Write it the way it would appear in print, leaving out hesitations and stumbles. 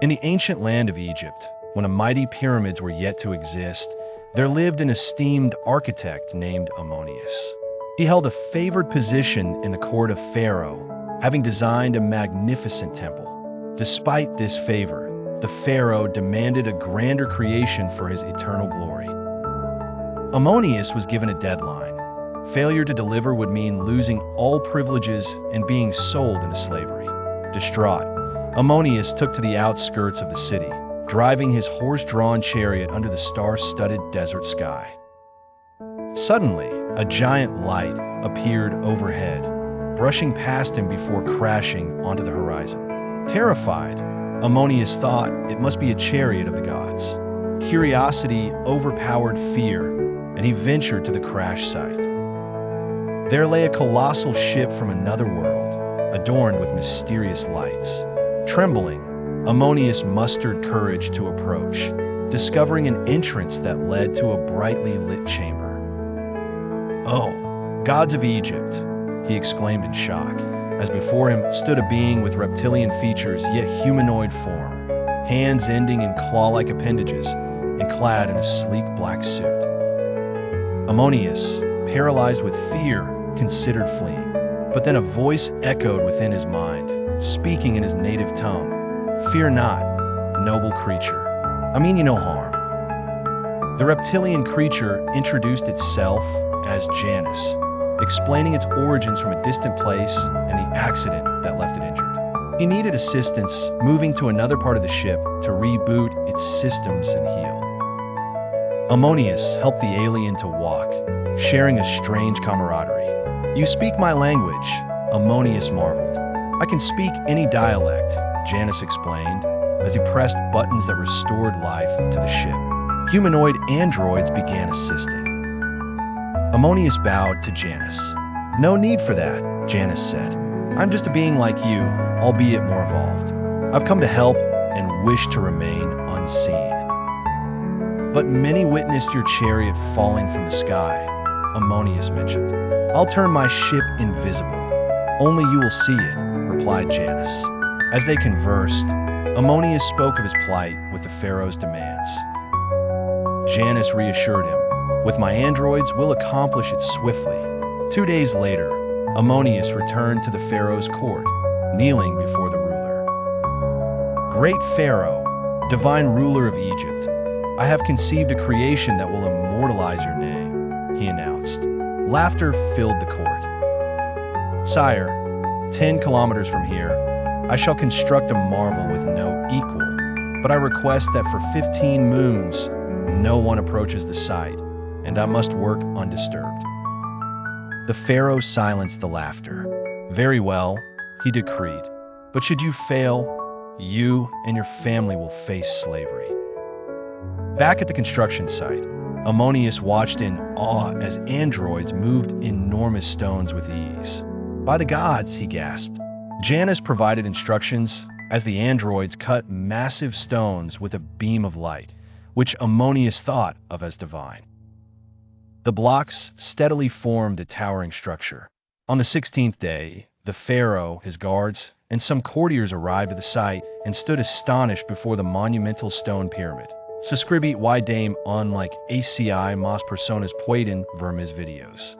In the ancient land of Egypt, when the mighty pyramids were yet to exist, there lived an esteemed architect named Ammonius. He held a favored position in the court of Pharaoh, having designed a magnificent temple. Despite this favor, the Pharaoh demanded a grander creation for his eternal glory. Ammonius was given a deadline. Failure to deliver would mean losing all privileges and being sold into slavery. Distraught, Ammonius took to the outskirts of the city, driving his horse-drawn chariot under the star-studded desert sky. Suddenly, a giant light appeared overhead, brushing past him before crashing onto the horizon. Terrified, Ammonius thought it must be a chariot of the gods. Curiosity overpowered fear, and he ventured to the crash site. There lay a colossal ship from another world, adorned with mysterious lights. Trembling, Ammonius mustered courage to approach, discovering an entrance that led to a brightly lit chamber. "Oh, gods of Egypt!" he exclaimed in shock, as before him stood a being with reptilian features yet humanoid form, hands ending in claw-like appendages, and clad in a sleek black suit. Ammonius, paralyzed with fear, considered fleeing, but then a voice echoed within his mind, speaking in his native tongue. "Fear not, noble creature. I mean you no harm." The reptilian creature introduced itself as Janus, explaining its origins from a distant place and the accident that left it injured. He needed assistance moving to another part of the ship to reboot its systems and heal. Ammonius helped the alien to walk, sharing a strange camaraderie. "You speak my language," Ammonius marveled. "I can speak any dialect," Janus explained, as he pressed buttons that restored life to the ship. Humanoid androids began assisting. Ammonius bowed to Janus. "No need for that," Janus said. "I'm just a being like you, albeit more evolved. I've come to help and wish to remain unseen." "But many witnessed your chariot falling from the sky," Ammonius mentioned. "I'll turn my ship invisible. Only you will see it," replied Janus. As they conversed, Ammonius spoke of his plight with the Pharaoh's demands. Janus reassured him, "With my androids, we'll accomplish it swiftly." 2 days later, Ammonius returned to the Pharaoh's court, kneeling before the ruler. "Great Pharaoh, divine ruler of Egypt, I have conceived a creation that will immortalize your name," he announced. Laughter filled the court. "Sire, 10 kilometers from here, I shall construct a marvel with no equal, but I request that for 15 moons, no one approaches the site, and I must work undisturbed." The Pharaoh silenced the laughter. "Very well," he decreed, "but should you fail, you and your family will face slavery." Back at the construction site, Ammonius watched in awe as androids moved enormous stones with ease. "By the gods," he gasped. Janus provided instructions as the androids cut massive stones with a beam of light, which Ammonius thought of as divine. The blocks steadily formed a towering structure. On the 16th day, the Pharaoh, his guards, and some courtiers arrived at the site and stood astonished before the monumental stone pyramid. Suscribit y dame on like ACI mas personas pueden ver mis videos.